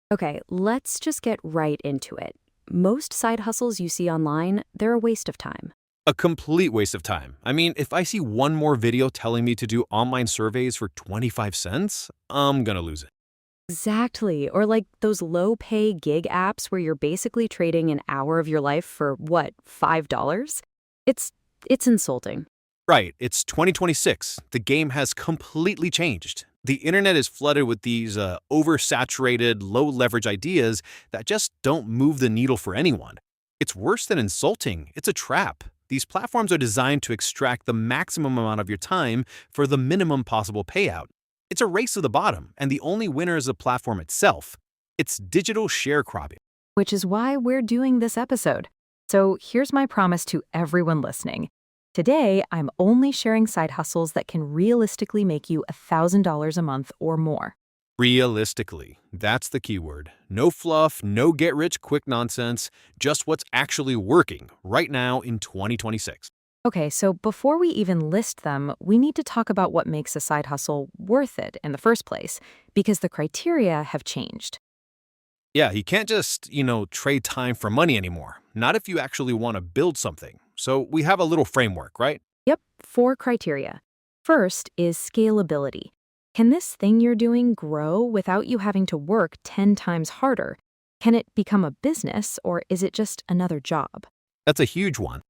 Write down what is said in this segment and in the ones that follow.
Okay, let's just get right into it. Most side hustles you see online, they're a waste of time. A complete waste of time. I mean, if I see one more video telling me to do online surveys for 25 cents, I'm gonna lose it. Exactly. Or like those low pay gig apps where you're basically trading an hour of your life for what, $5? It's it's insulting. Right, it's 2026. The game has completely changed. The internet is flooded with these oversaturated, low leverage ideas that just don't move the needle for anyone. It's worse than insulting, it's a trap. These platforms are designed to extract the maximum amount of your time for the minimum possible payout. It's a race to the bottom, and the only winner is the platform itself. It's digital sharecropping. Which is why we're doing this episode. So here's my promise to everyone listening. Today, I'm only sharing side hustles that can realistically make you $1,000 a month or more. Realistically, that's the key word. No fluff, no get rich quick nonsense, just what's actually working right now in 2026. Okay, so before we even list them, we need to talk about what makes a side hustle worth it in the first place, because the criteria have changed. Yeah, you can't just, trade time for money anymore. Not if you actually want to build something. So we have a little framework, right? Yep, four criteria. First is scalability. Can this thing you're doing grow without you having to work 10 times harder? Can it become a business, or is it just another job? That's a huge one.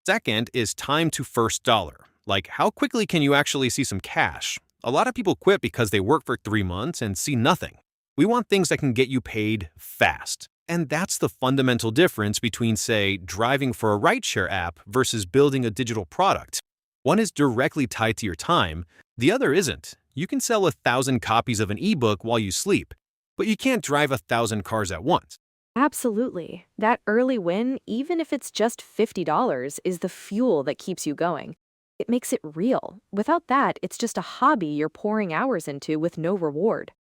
Second is time to first dollar. Like, how quickly can you actually see some cash? A lot of people quit because they work for 3 months and see nothing. We want things that can get you paid fast. And that's the fundamental difference between, say, driving for a rideshare app versus building a digital product. One is directly tied to your time, the other isn't. You can sell 1,000 copies of an ebook while you sleep, but you can't drive 1,000 cars at once. Absolutely. That early win, even if it's just $50, is the fuel that keeps you going. It makes it real. Without that, it's just a hobby you're pouring hours into with no reward.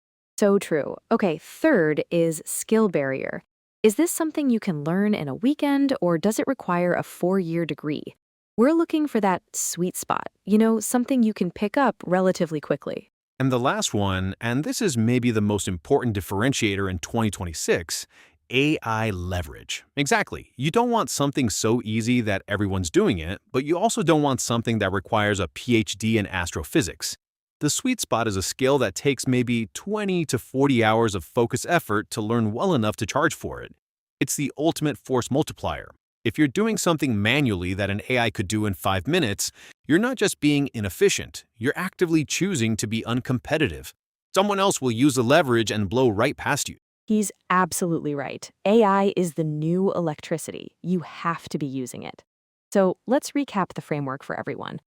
So true. Okay, third is skill barrier. Is this something you can learn in a weekend, or does it require a 4-year degree? We're looking for that sweet spot, something you can pick up relatively quickly. And the last one, and this is maybe the most important differentiator in 2026, AI leverage. Exactly. You don't want something so easy that everyone's doing it, but you also don't want something that requires a PhD in astrophysics. The sweet spot is a skill that takes maybe 20 to 40 hours of focused effort to learn well enough to charge for it. It's the ultimate force multiplier. If you're doing something manually that an AI could do in 5 minutes, you're not just being inefficient, you're actively choosing to be uncompetitive. Someone else will use the leverage and blow right past you. He's absolutely right. AI is the new electricity. You have to be using it. So let's recap the framework for everyone: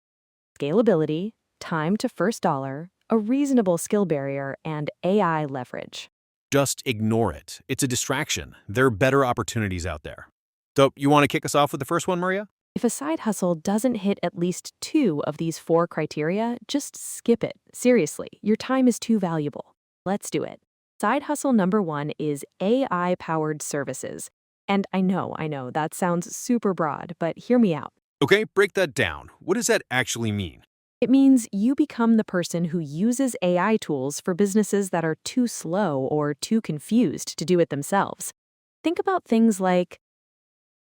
scalability, time to first dollar, a reasonable skill barrier, and AI leverage. Just ignore it. It's a distraction. There are better opportunities out there. So, you want to kick us off with the first one, Maria? If a side hustle doesn't hit at least two of these four criteria, just skip it. Seriously, your time is too valuable. Let's do it. Side hustle number one is AI-powered services. And I know, that sounds super broad, but hear me out. Okay, break that down. What does that actually mean? It means you become the person who uses AI tools for businesses that are too slow or too confused to do it themselves. Think about things like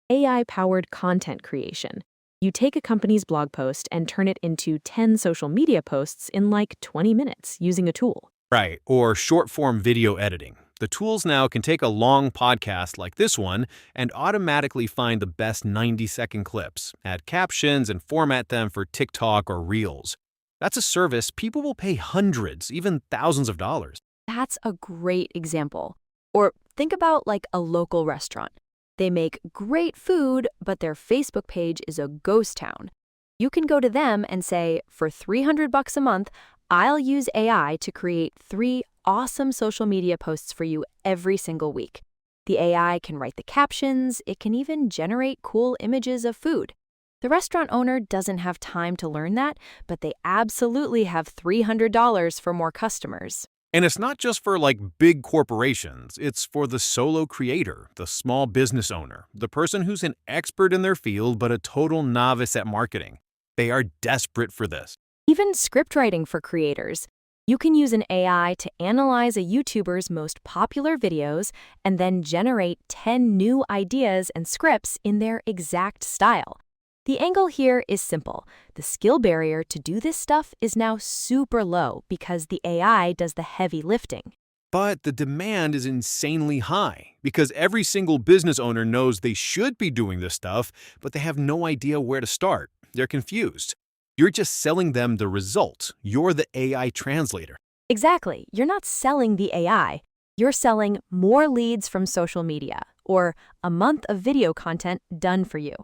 AI-powered content creation. You take a company's blog post and turn it into 10 social media posts in like 20 minutes using a tool. Right, or short form video editing. The tools now can take a long podcast like this one and automatically find the best 90-second clips, add captions, and format them for TikTok or Reels. That's a service people will pay hundreds, even thousands of dollars. That's a great example. Or think about like a local restaurant. They make great food, but their Facebook page is a ghost town. You can go to them and say, for $300 a month, I'll use AI to create 3 awesome social media posts for you every single week. The AI can write the captions, it can even generate cool images of food. The restaurant owner doesn't have time to learn that, but they absolutely have $300 for more customers. And it's not just for big corporations, it's for the solo creator, the small business owner, the person who's an expert in their field but a total novice at marketing. They are desperate for this. Even script writing for creators. You can use an AI to analyze a YouTuber's most popular videos and then generate 10 new ideas and scripts in their exact style. The angle here is simple. The skill barrier to do this stuff is now super low because the AI does the heavy lifting. But the demand is insanely high because every single business owner knows they should be doing this stuff, but they have no idea where to start. They're confused. You're just selling them the result. You're the AI translator. Exactly. You're not selling the AI. You're selling more leads from social media or a month of video content done for you.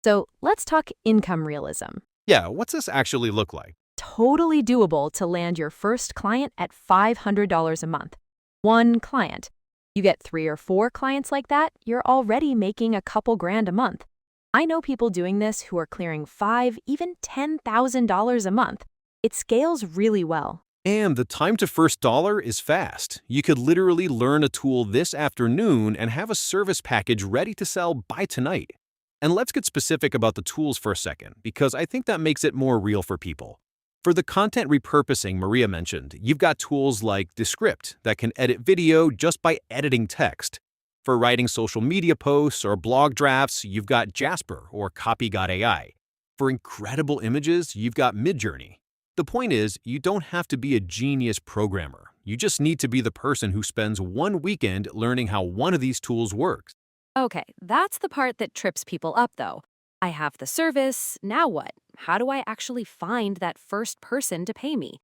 So let's talk income realism. Yeah, what's this actually look like? Totally doable to land your first client at $500 a month. One client. You get 3 or 4 clients like that, you're already making a couple grand a month. I know people doing this who are clearing $5, even $10,000 a month. It scales really well. And the time to first dollar is fast. You could literally learn a tool this afternoon and have a service package ready to sell by tonight. And let's get specific about the tools for a second, because I think that makes it more real for people. For the content repurposing Maria mentioned, you've got tools like Descript that can edit video just by editing text. For writing social media posts or blog drafts, you've got Jasper or Copy.ai. For incredible images, you've got Midjourney. The point is, you don't have to be a genius programmer. You just need to be the person who spends one weekend learning how one of these tools works. Okay, that's the part that trips people up though. I have the service, now what? How do I actually find that first person to pay me?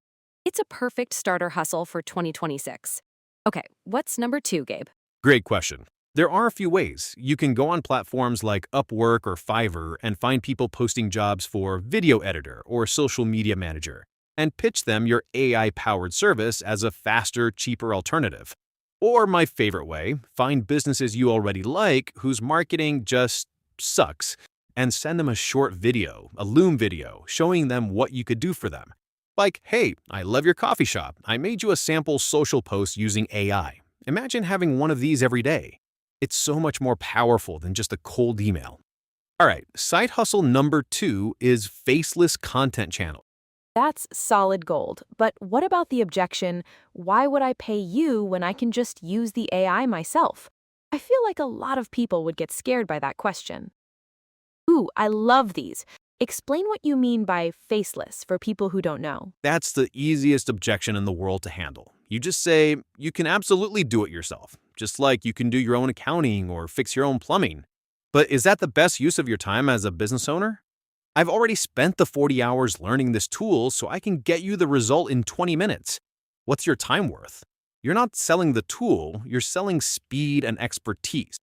It's a perfect starter hustle for 2026. Okay, what's number 2, Gabe? Great question. There are a few ways. You can go on platforms like Upwork or Fiverr and find people posting jobs for video editor or social media manager and pitch them your AI-powered service as a faster, cheaper alternative. Or my favorite way, find businesses you already like whose marketing just sucks and send them a short video, a Loom video, showing them what you could do for them. Like, hey, I love your coffee shop. I made you a sample social post using AI. Imagine having one of these every day. It's so much more powerful than just a cold email. All right, side hustle number 2 is faceless content channel. That's solid gold. But what about the objection, why would I pay you when I can just use the AI myself? I feel like a lot of people would get scared by that question. Ooh, I love these. Explain what you mean by faceless for people who don't know. That's the easiest objection in the world to handle. You just say, you can absolutely do it yourself, just like you can do your own accounting or fix your own plumbing. But is that the best use of your time as a business owner? I've already spent the 40 hours learning this tool so I can get you the result in 20 minutes. What's your time worth? You're not selling the tool, you're selling speed and expertise.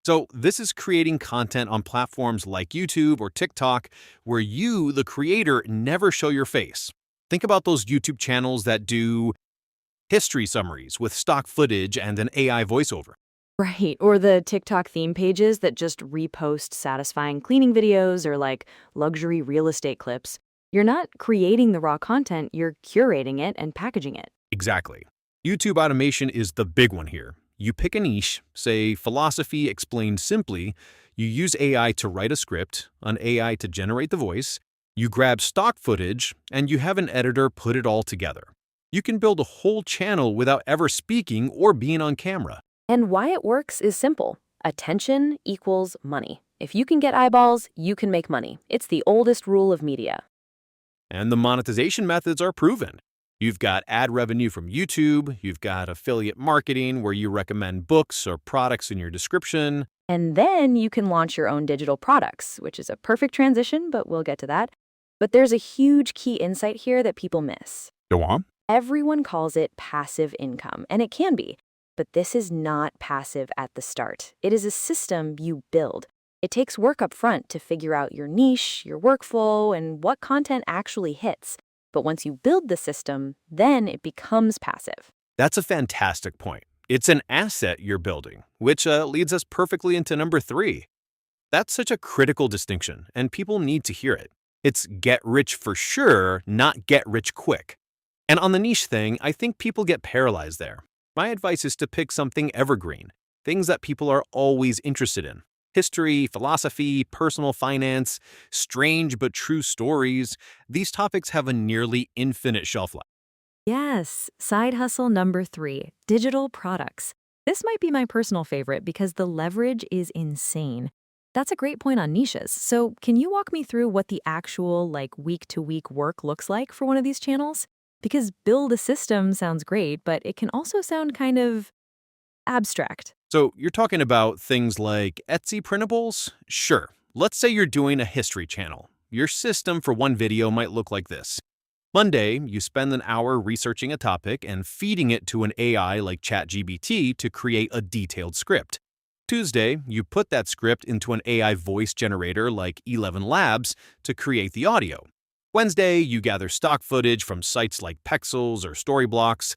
So this is creating content on platforms like YouTube or TikTok where you, the creator, never show your face. Think about those YouTube channels that do history summaries with stock footage and an AI voiceover. Right, or the TikTok theme pages that just repost satisfying cleaning videos or like luxury real estate clips. You're not creating the raw content, you're curating it and packaging it. Exactly. YouTube automation is the big one here. You pick a niche, say philosophy explained simply, you use AI to write a script, an AI to generate the voice, you grab stock footage, and you have an editor put it all together. You can build a whole channel without ever speaking or being on camera. And why it works is simple. Attention equals money. If you can get eyeballs, you can make money. It's the oldest rule of media. And the monetization methods are proven. You've got ad revenue from YouTube, you've got affiliate marketing where you recommend books or products in your description. And then you can launch your own digital products, which is a perfect transition, but we'll get to that. But there's a huge key insight here that people miss. Go on. Everyone calls it passive income, and it can be. But this is not passive at the start. It is a system you build. It takes work up front to figure out your niche, your workflow, and what content actually hits. But once you build the system, then it becomes passive. That's a fantastic point. It's an asset you're building, which leads us perfectly into number 3. That's such a critical distinction, and people need to hear it. It's get rich for sure, not get rich quick. And on the niche thing, I think people get paralyzed there. My advice is to pick something evergreen, things that people are always interested in. History, philosophy, personal finance, strange but true stories. These topics have a nearly infinite shelf life. Yes, side hustle number 3, digital products. This might be my personal favorite because the leverage is insane. That's a great point on niches. So, can you walk me through what the actual, like, week to week work looks like for one of these channels? Because build a system sounds great, but it can also sound kind of abstract. So you're talking about things like Etsy printables? Sure. Let's say you're doing a history channel. Your system for one video might look like this. Monday, you spend an hour researching a topic and feeding it to an AI like ChatGPT to create a detailed script. Tuesday, you put that script into an AI voice generator like 11 Labs to create the audio. Wednesday, you gather stock footage from sites like Pexels or Storyblocks.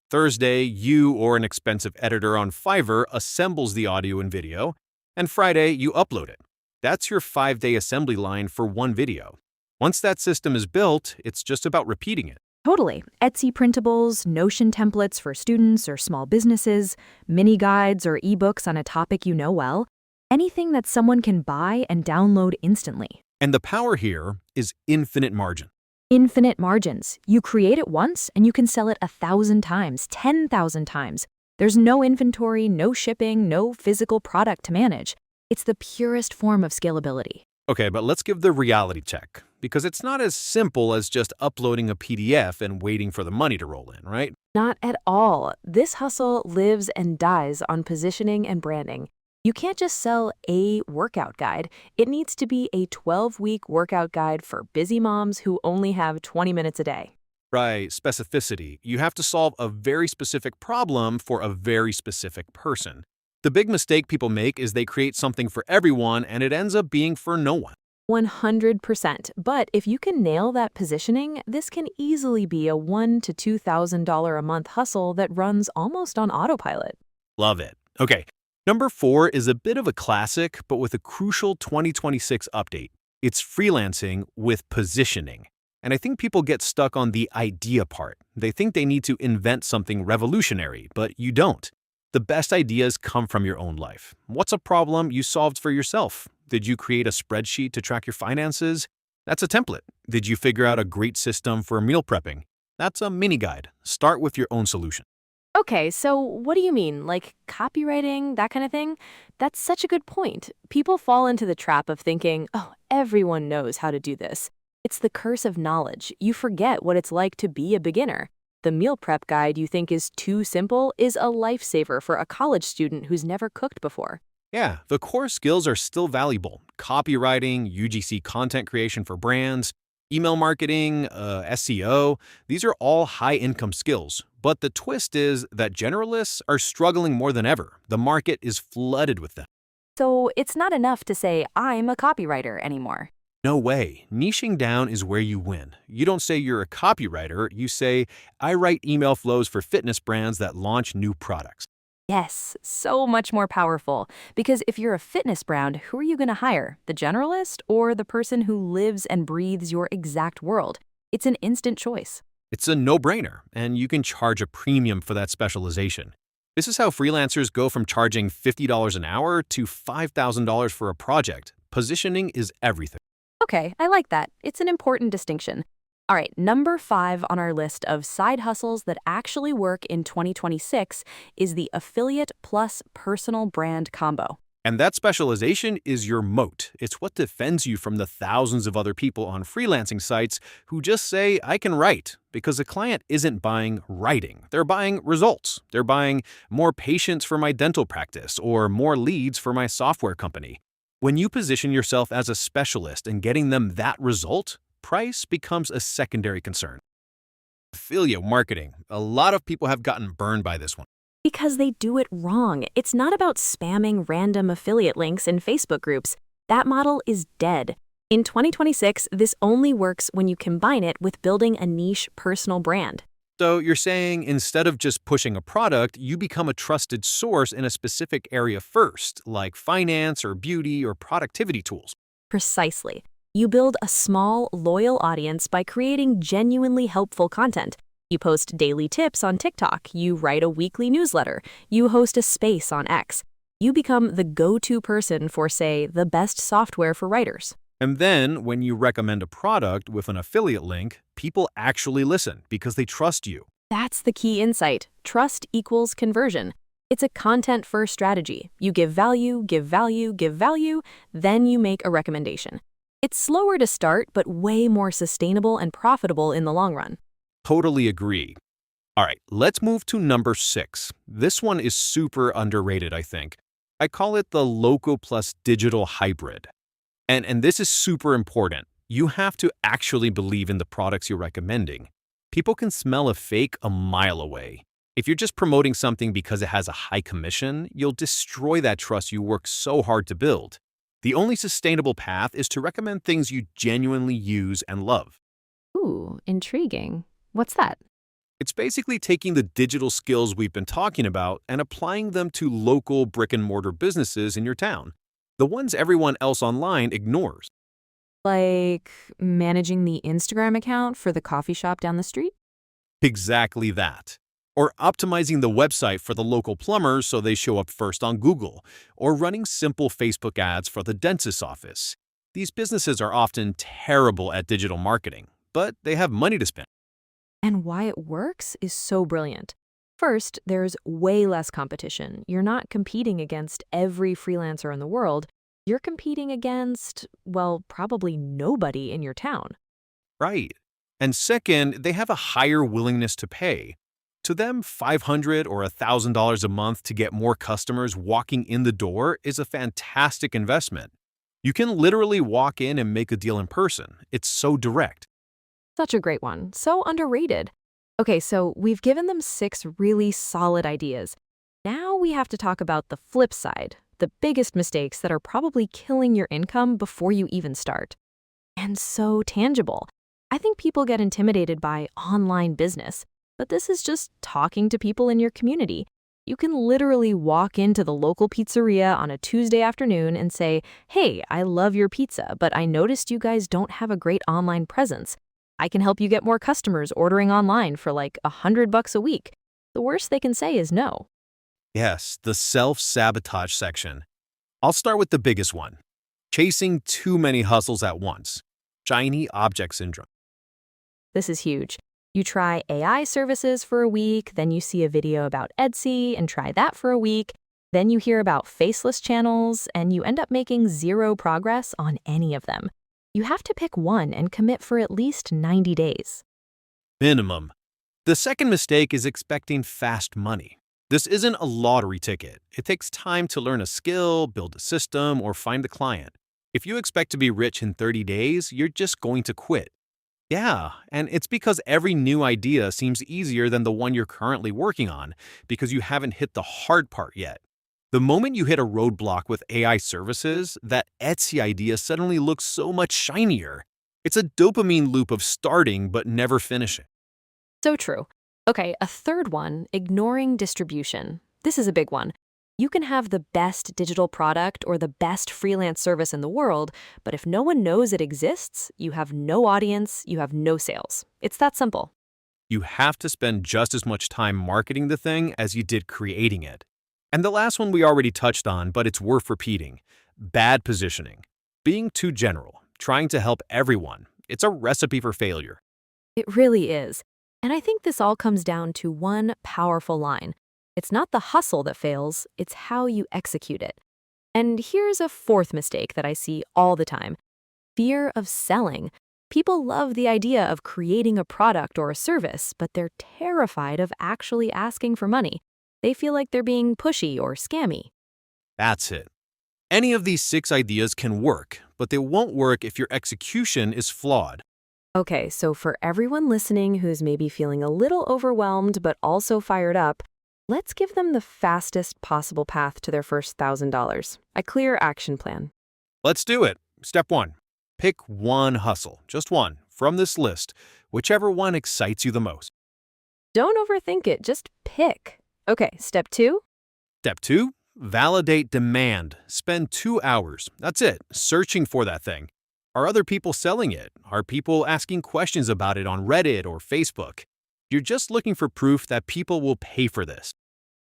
Thursday, you or an expensive editor on Fiverr assembles the audio and video. And Friday, you upload it. That's your 5-day assembly line for one video. Once that system is built, it's just about repeating it. Totally. Etsy printables, Notion templates for students or small businesses, mini guides or ebooks on a topic you know well. Anything that someone can buy and download instantly. And the power here is infinite margin. Infinite margins. You create it once and you can sell it 1,000 times, 10,000 times. There's no inventory, no shipping, no physical product to manage. It's the purest form of scalability. Okay, but let's give the reality check, because it's not as simple as just uploading a PDF and waiting for the money to roll in, right? Not at all. This hustle lives and dies on positioning and branding. You can't just sell a workout guide. It needs to be a 12-week workout guide for busy moms who only have 20 minutes a day. Right, specificity. You have to solve a very specific problem for a very specific person. The big mistake people make is they create something for everyone and it ends up being for no one. 100%. But if you can nail that positioning, this can easily be a $1,000 to $2,000 a month hustle that runs almost on autopilot. Love it. Okay, number 4 is a bit of a classic, but with a crucial 2026 update. It's freelancing with positioning. And I think people get stuck on the idea part. They think they need to invent something revolutionary, but you don't. The best ideas come from your own life. What's a problem you solved for yourself? Did you create a spreadsheet to track your finances? That's a template. Did you figure out a great system for meal prepping? That's a mini guide. Start with your own solution. Okay, so what do you mean? Like copywriting, that kind of thing? That's such a good point. People fall into the trap of thinking, oh, everyone knows how to do this. It's the curse of knowledge. You forget what it's like to be a beginner. The meal prep guide you think is too simple is a lifesaver for a college student who's never cooked before. Yeah, the core skills are still valuable. Copywriting, UGC content creation for brands, email marketing, SEO, these are all high-income skills. But the twist is that generalists are struggling more than ever. The market is flooded with them. So it's not enough to say, I'm a copywriter anymore. No way. Niching down is where you win. You don't say you're a copywriter, you say, I write email flows for fitness brands that launch new products. Yes, so much more powerful. Because if you're a fitness brand, who are you going to hire? The generalist or the person who lives and breathes your exact world? It's an instant choice. It's a no-brainer, and you can charge a premium for that specialization. This is how freelancers go from charging $50 an hour to $5,000 for a project. Positioning is everything. Okay, I like that. It's an important distinction. All right, number 5 on our list of side hustles that actually work in 2026 is the affiliate plus personal brand combo. And that specialization is your moat. It's what defends you from the thousands of other people on freelancing sites who just say, I can write, because a client isn't buying writing. They're buying results. They're buying more patients for my dental practice or more leads for my software company. When you position yourself as a specialist and getting them that result, price becomes a secondary concern. Affiliate marketing. A lot of people have gotten burned by this one. Because they do it wrong. It's not about spamming random affiliate links in Facebook groups. That model is dead. In 2026, this only works when you combine it with building a niche personal brand. So you're saying instead of just pushing a product, you become a trusted source in a specific area first, like finance or beauty or productivity tools. Precisely. You build a small, loyal audience by creating genuinely helpful content. You post daily tips on TikTok, you write a weekly newsletter, you host a space on X. You become the go-to person for, say, the best software for writers. And then, when you recommend a product with an affiliate link, people actually listen because they trust you. That's the key insight. Trust equals conversion. It's a content-first strategy. You give value, give value, give value, then you make a recommendation. It's slower to start, but way more sustainable and profitable in the long run. Totally agree. All right, let's move to number 6. This one is super underrated, I think. I call it the local plus digital hybrid. And this is super important. You have to actually believe in the products you're recommending. People can smell a fake a mile away. If you're just promoting something because it has a high commission, you'll destroy that trust you work so hard to build. The only sustainable path is to recommend things you genuinely use and love. Ooh, intriguing. What's that? It's basically taking the digital skills we've been talking about and applying them to local brick-and-mortar businesses in your town, the ones everyone else online ignores. Like managing the Instagram account for the coffee shop down the street? Exactly that. Or optimizing the website for the local plumbers so they show up first on Google, or running simple Facebook ads for the dentist's office. These businesses are often terrible at digital marketing, but they have money to spend. And why it works is so brilliant. First, there's way less competition. You're not competing against every freelancer in the world. You're competing against, well, probably nobody in your town. Right. And second, they have a higher willingness to pay. To them, $500 or $1,000 a month to get more customers walking in the door is a fantastic investment. You can literally walk in and make a deal in person. It's so direct. Such a great one. So underrated. Okay, so we've given them 6 really solid ideas. Now we have to talk about the flip side, the biggest mistakes that are probably killing your income before you even start. And so tangible. I think people get intimidated by online business, but this is just talking to people in your community. You can literally walk into the local pizzeria on a Tuesday afternoon and say, "Hey, I love your pizza, but I noticed you guys don't have a great online presence. I can help you get more customers ordering online for like $100 a week." The worst they can say is no. Yes, the self-sabotage section. I'll start with the biggest one. Chasing too many hustles at once. Shiny object syndrome. This is huge. You try AI services for a week, then you see a video about Etsy and try that for a week. Then you hear about faceless channels and you end up making 0 progress on any of them. You have to pick one and commit for at least 90 days. Minimum. The second mistake is expecting fast money. This isn't a lottery ticket. It takes time to learn a skill, build a system, or find a client. If you expect to be rich in 30 days, you're just going to quit. Yeah, and it's because every new idea seems easier than the one you're currently working on because you haven't hit the hard part yet. The moment you hit a roadblock with AI services, that Etsy idea suddenly looks so much shinier. It's a dopamine loop of starting but never finishing. So true. Okay, a third one, ignoring distribution. This is a big one. You can have the best digital product or the best freelance service in the world, but if no one knows it exists, you have no audience, you have no sales. It's that simple. You have to spend just as much time marketing the thing as you did creating it. And the last one we already touched on, but it's worth repeating. Bad positioning. Being too general, trying to help everyone. It's a recipe for failure. It really is. And I think this all comes down to one powerful line. It's not the hustle that fails, it's how you execute it. And here's a fourth mistake that I see all the time. Fear of selling. People love the idea of creating a product or a service, but they're terrified of actually asking for money. They feel like they're being pushy or scammy. That's it. Any of these 6 ideas can work, but they won't work if your execution is flawed. Okay, so for everyone listening who's maybe feeling a little overwhelmed but also fired up, let's give them the fastest possible path to their first $1,000, a clear action plan. Let's do it. Step 1. Pick one hustle, just one, from this list, whichever one excites you the most. Don't overthink it, just pick. Okay, step 2. Step 2. Validate demand. Spend 2 hours. That's it, searching for that thing. Are other people selling it? Are people asking questions about it on Reddit or Facebook? You're just looking for proof that people will pay for this.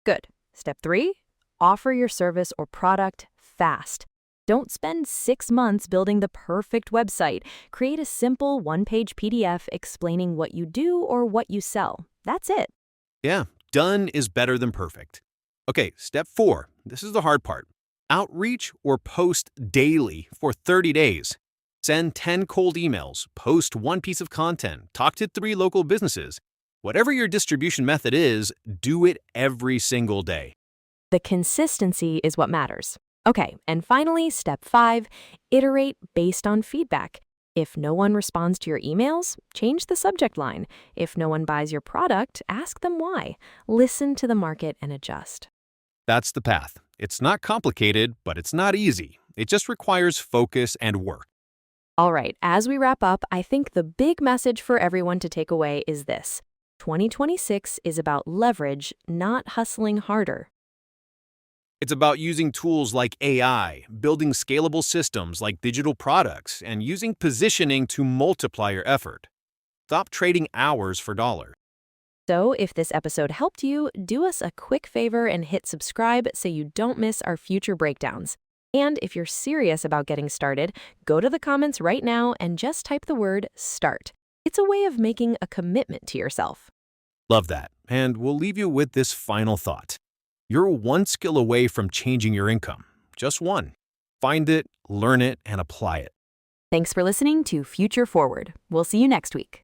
Good. Step 3. Offer your service or product fast. Don't spend 6 months building the perfect website. Create a simple one-page PDF explaining what you do or what you sell. That's it. Yeah, done is better than perfect. Okay, step 4. This is the hard part. Outreach or post daily for 30 days. Send 10 cold emails, post one piece of content, talk to 3 local businesses. Whatever your distribution method is, do it every single day. The consistency is what matters. Okay, and finally, step 5, iterate based on feedback. If no one responds to your emails, change the subject line. If no one buys your product, ask them why. Listen to the market and adjust. That's the path. It's not complicated, but it's not easy. It just requires focus and work. All right, as we wrap up, I think the big message for everyone to take away is this: 2026 is about leverage, not hustling harder. It's about using tools like AI, building scalable systems like digital products, and using positioning to multiply your effort. Stop trading hours for dollars. So, if this episode helped you, do us a quick favor and hit subscribe so you don't miss our future breakdowns. And if you're serious about getting started, go to the comments right now and just type the word START. It's a way of making a commitment to yourself. Love that. And we'll leave you with this final thought. You're one skill away from changing your income. Just one. Find it, learn it, and apply it. Thanks for listening to Future Forward. We'll see you next week.